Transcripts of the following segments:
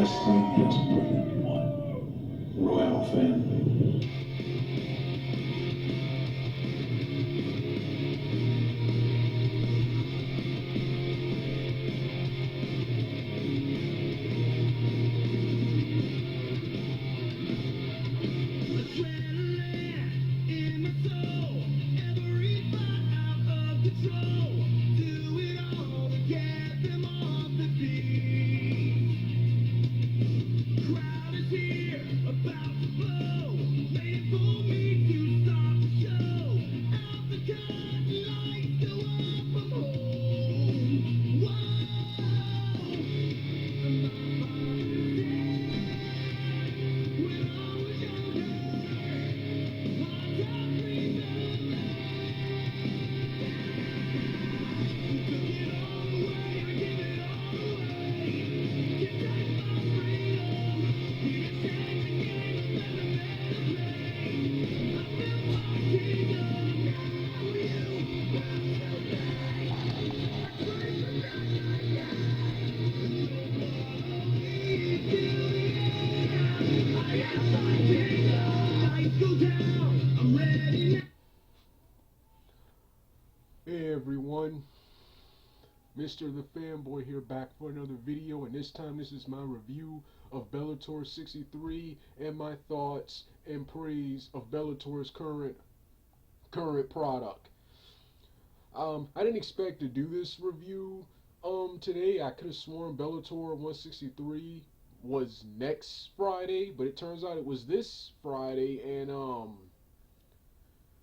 wrestling hits for everyone. Royal family. Hey everyone, Mr. The Fanboy here, back for another video, and this time this is my review of Bellator 63 and my thoughts and praise of Bellator's current product. I didn't expect to do this review today. I could have sworn Bellator 163 was next Friday, but it turns out it was this Friday, and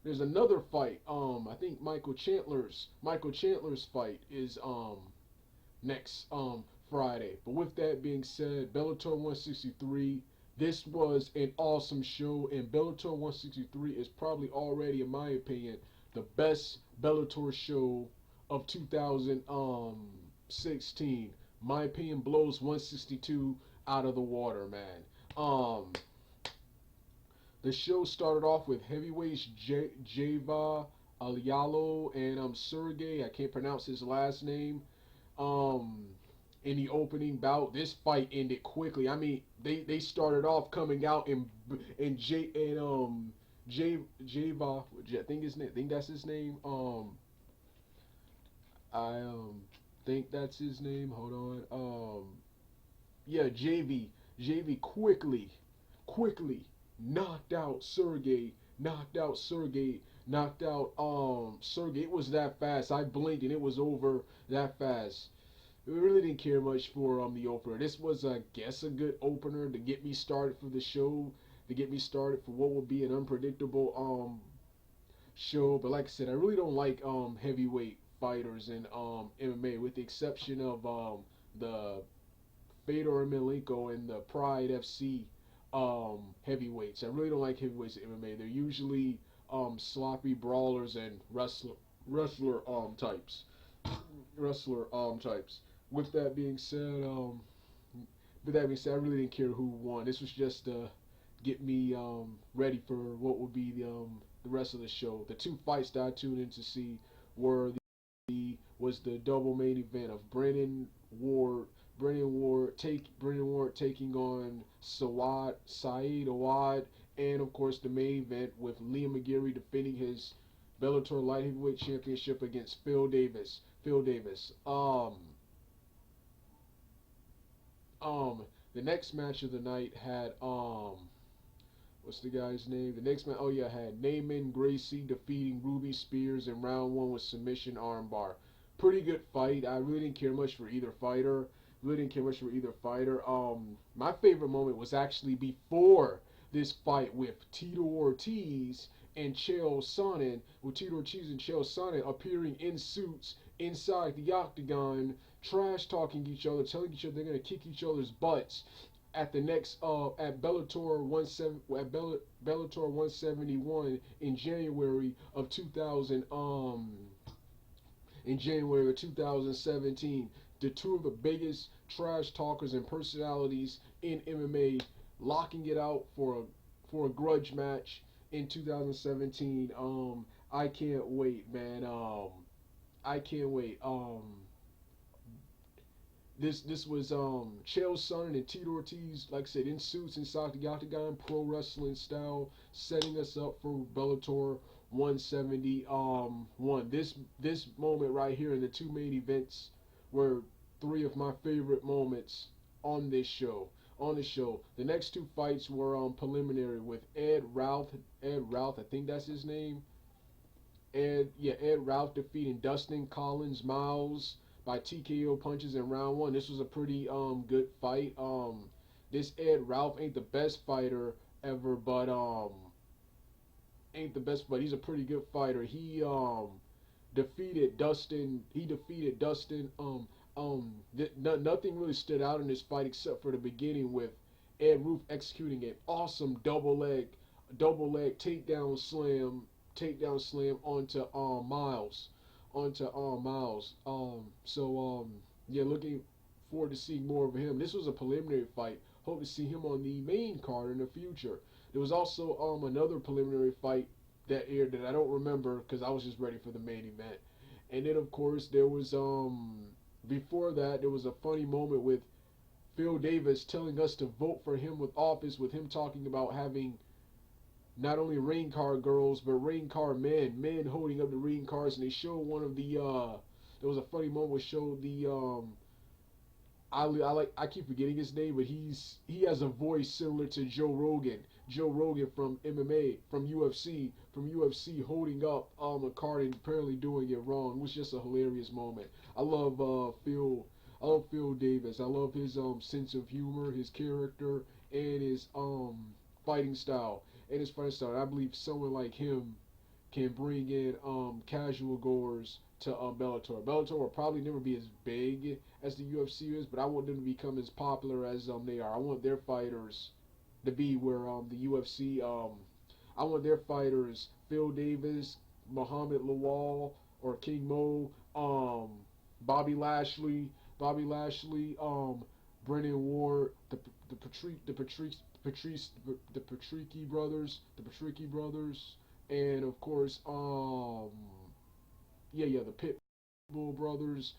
there's another fight. I think Michael Chandler's fight is next Friday. But with that being said, Bellator 163. This was an awesome show, and Bellator 163 is probably already, in my opinion, the best Bellator show of 2016. My opinion blows 162 out of the water, man. The show started off with heavyweights Java Alialo and Sergey. I can't pronounce his last name. Um, in the opening bout, this fight ended quickly. I mean, they started off coming out and Java. I think his name. I think that's his name. I think that's his name. Hold on. Yeah, JV quickly knocked out Sergey. It was that fast. I blinked and it was over that fast. We really didn't care much for the opener. This was, I guess, a good opener to get me started for the show, to get me started for what would be an unpredictable show. But like I said, I really don't like heavyweight fighters in MMA, with the exception of the Fedor Emelianenko and the Pride FC heavyweights. I really don't like heavyweights in MMA. They're usually sloppy brawlers and wrestler types. With that being said, I really didn't care who won. This was just to get me ready for what would be the rest of the show. The two fights that I tuned in to see were the double main event of Brennan Ward taking on Saeed Awad, and of course the main event with Liam McGarry defending his Bellator light heavyweight championship against Phil Davis. The next match of the night had what's the guy's name? The next match, oh yeah, had Naaman Gracie defeating Ruby Spears in round one with submission armbar. Pretty good fight. I really didn't care much for either fighter. My favorite moment was actually before this fight with Tito Ortiz and Chael Sonnen, appearing in suits inside the octagon, trash talking each other, telling each other they're gonna kick each other's butts at the next at Bellator 171 in January of 2017. The two of the biggest trash talkers and personalities in MMA locking it out for a grudge match in 2017. I can't wait, man. I can't wait. This was Chael Sonnen and Tito Ortiz, like I said, in suits inside the octagon, pro wrestling style, setting us up for Bellator 170. One this moment right here in the two main events were three of my favorite moments on this show. On the show, the next two fights were preliminary with Ed Routh, I think that's his name. Ed Routh defeating Dustin Collins Miles by TKO punches in round one. This was a pretty good fight. This Ed Routh ain't the best fighter ever, but ain't the best, but he's a pretty good fighter. He defeated Dustin. Nothing really stood out in this fight except for the beginning with Ed Roof executing an awesome double leg takedown slam onto Miles. Yeah, looking forward to seeing more of him. This was a preliminary fight. Hope to see him on the main card in the future. There was also another preliminary fight that aired that I don't remember because I was just ready for the main event. And then of course there was before that there was a funny moment with Phil Davis telling us to vote for him with office, with him talking about having not only rain car girls but rain car men holding up the rain cars, and they showed one of the there was a funny moment where showed the I keep forgetting his name, but he has a voice similar to Joe Rogan. Joe Rogan from MMA, from UFC, holding up a card and apparently doing it wrong. It was just a hilarious moment. I love Phil Davis. I love his sense of humor, his character, and his fighting style. I believe someone like him can bring in casual goers to Bellator. Bellator will probably never be as big as the UFC is, but I want them to become as popular as they are. I want their fighters to be where the UFC. I want their fighters Phil Davis, Muhammad Lawal, or King Mo, Bobby Lashley, Brennan Ward, the Patrici brothers, and of course, the Pitbull brothers,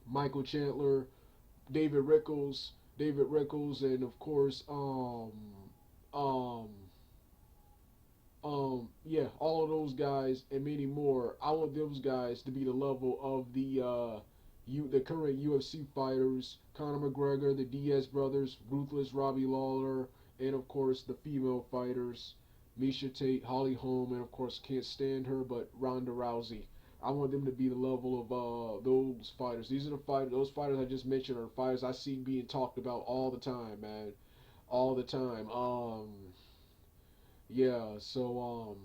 Michael Chandler, David Rickles, and of course, um, all of those guys and many more. I want those guys to be the level of the current UFC fighters, Conor McGregor, the Diaz brothers, Ruthless Robbie Lawler, and of course the female fighters, Misha Tate, Holly Holm, and of course can't stand her, but Ronda Rousey. I want them to be the level of those fighters. These are the fighters. Those fighters I just mentioned are fighters I see being talked about all the time, man, all the time. Yeah. So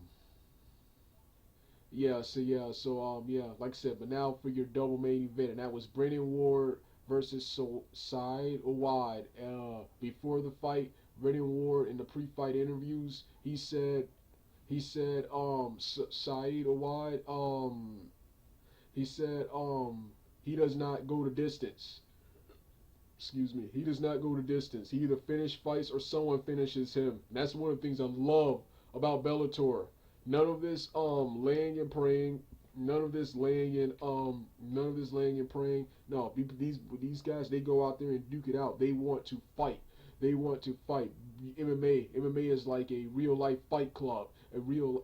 like I said, but now for your double main event, and that was Brennan Ward versus Saeed Owad. Before the fight, Brennan Ward in the pre-fight interviews, he said Saeed Owad he said he does not go the distance. Excuse me. He does not go the distance. He either finish fights or someone finishes him. And that's one of the things I love about Bellator. None of this laying and praying. None of this laying and praying. No, these guys, they go out there and duke it out. They want to fight. They want to fight. MMA is like a real life fight club, a real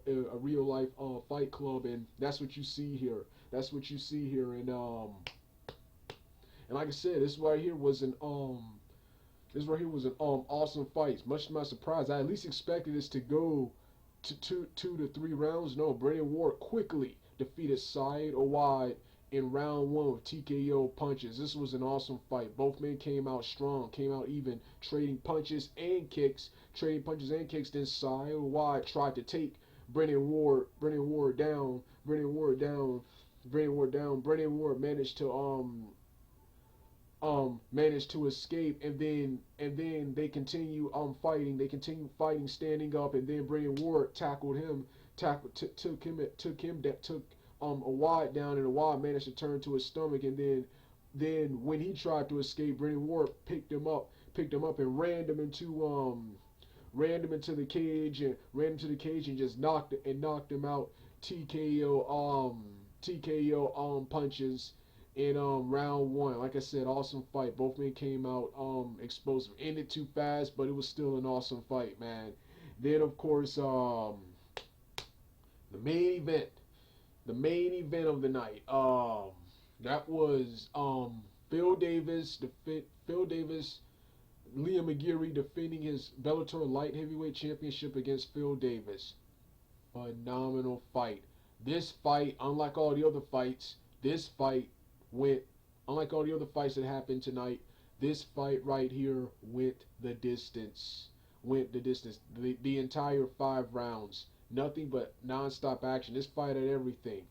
life fight club, and that's what you see here. That's what you see here, and like I said, this right here was an awesome fight. Much to my surprise, I at least expected this to go to two to three rounds. No, Brennan Ward quickly defeated Saeed Owad in round one with TKO punches. This was an awesome fight. Both men came out strong, came out even, trading punches and kicks. Then Saeed Owad tried to take Brennan Ward down. Brennan Ward managed to escape, and then they continue fighting. They continue fighting, standing up, and then Brennan Ward took Awad down, and Awad managed to turn to his stomach, and then when he tried to escape, Brennan Ward picked him up and ran him into the cage and just knocked him out. TKO punches, in round one. Like I said, awesome fight. Both men came out explosive. Ended too fast, but it was still an awesome fight, man. Then of course the main event, the main event of the night. That was Phil Davis, Liam McGeary defending his Bellator light heavyweight championship against Phil Davis. Phenomenal fight. This fight, unlike all the other fights, this fight went, unlike all the other fights that happened tonight, this fight right here went the distance. Went the distance. The entire 5 rounds. Nothing but non-stop action. This fight had everything.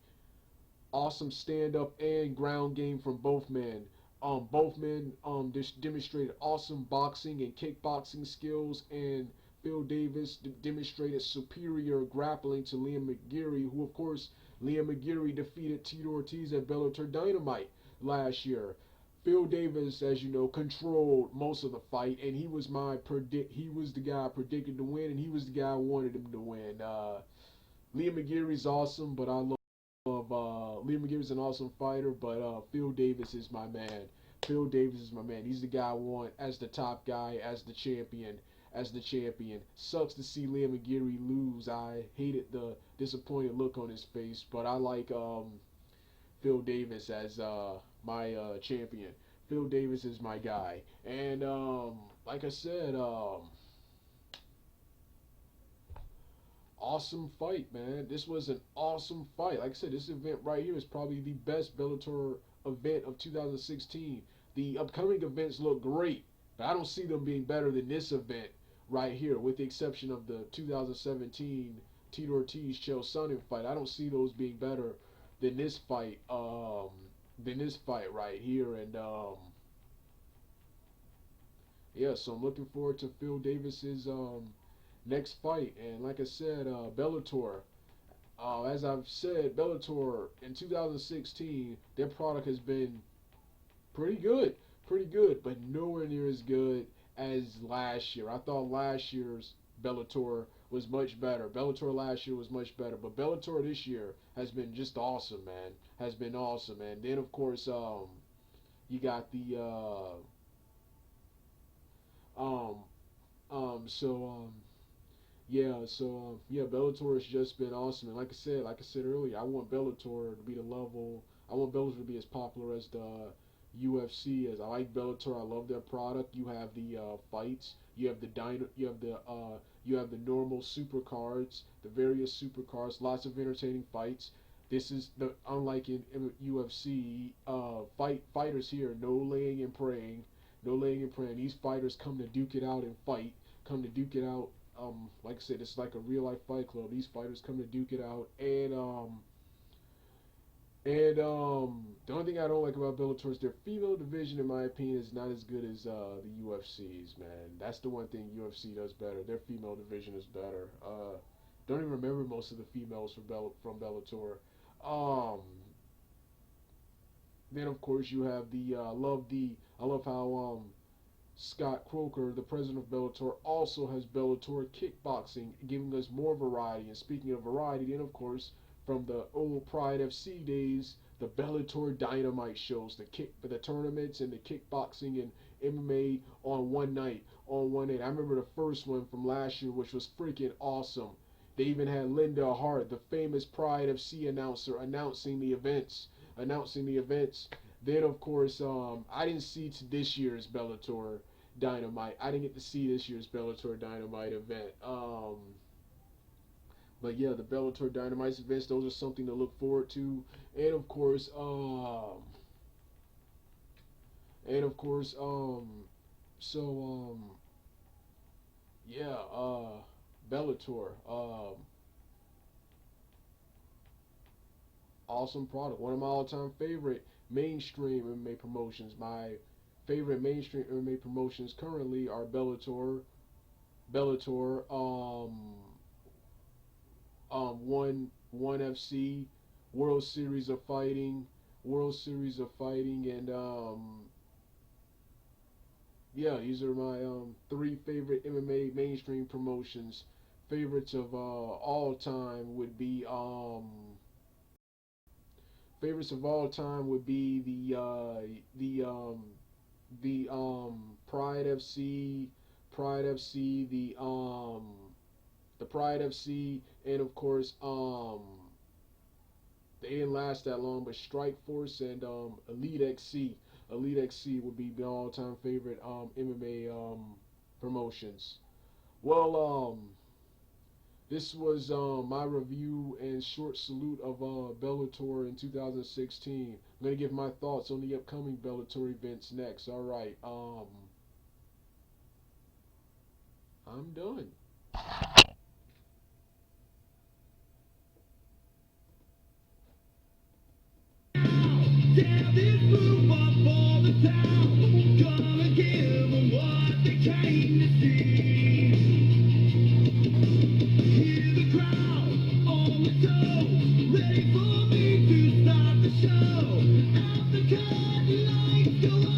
Awesome stand-up and ground game from both men. Both men just demonstrated awesome boxing and kickboxing skills, and Phil Davis demonstrated superior grappling to Liam McGeary, who of course Liam McGeary defeated Tito Ortiz at Bellator Dynamite last year. Phil Davis, as you know, controlled most of the fight, and he was the guy I predicted to win, and he was the guy I wanted him to win. Liam McGeary's awesome, but I love Liam McGeary's an awesome fighter, but Phil Davis is my man. Phil Davis is my man. He's the guy I want as the top guy, as the champion, as the champion. Sucks to see Liam McGeary lose. I hated the disappointed look on his face, but I like Phil Davis as my champion. Phil Davis is my guy, and like I said, awesome fight, man. This was an awesome fight. Like I said, this event right here is probably the best Bellator event of 2016. The upcoming events look great, but I don't see them being better than this event right here, with the exception of the 2017 Tito Ortiz Chael Sonnen fight. I don't see those being better than this fight. Than this fight right here, and yeah. So I'm looking forward to Phil Davis's next fight. And like I said, Bellator. As I've said, Bellator in 2016, their product has been pretty good, but nowhere near as good as last year. I thought last year's Bellator was much better. Bellator last year was much better, but Bellator this year has been just awesome, man. Has been awesome, man. Then of course, you got the um so yeah, so yeah, Bellator has just been awesome, and like I said earlier, I want Bellator to be the level. I want Bellator to be as popular as the UFC. As I like Bellator, I love their product. You have the fights, you have the you have the normal super cards, the various super cards, lots of entertaining fights. This is the unlike in UFC, fighters here, no laying and praying, no laying and praying. These fighters come to duke it out and fight, come to duke it out. Like I said, it's like a real life fight club. These fighters come to duke it out, and the only thing I don't like about Bellator is their female division, in my opinion, is not as good as the UFC's. Man, that's the one thing UFC does better. Their female division is better. Don't even remember most of the females from Bellator. Um, then of course you have I love how Scott Croker, the president of Bellator, also has Bellator kickboxing, giving us more variety. And speaking of variety, then of course, from the old Pride FC days, the Bellator Dynamite shows, the tournaments and the kickboxing and MMA on one night, on one night. I remember the first one from last year, which was freaking awesome. They even had Linda Hart, the famous Pride FC announcer, announcing the events. Then of course, I didn't see this year's Bellator Dynamite. I didn't get to see this year's Bellator Dynamite event. But yeah, the Bellator Dynamite events, those are something to look forward to. And of course, and of course, so yeah, Bellator, awesome product. One of my all-time favorite mainstream MMA promotions. My favorite mainstream MMA promotions currently are Bellator, One FC, World Series of Fighting, and yeah, these are my three favorite MMA mainstream promotions. Favorites of all time would be Favorites of all time would be the Pride FC, Pride FC, the Pride FC, and of course they didn't last that long, but Strike Force and Elite XC. Elite XC would be my all-time favorite MMA promotions. Well, this was my review and short salute of Bellator in 2016. I'm gonna give my thoughts on the upcoming Bellator events next. All right, I'm done. Tell this group up all the town, gonna give them what they came to see. Hear the crowd on the toe, ready for me to start the show. Out the curtain lights go on.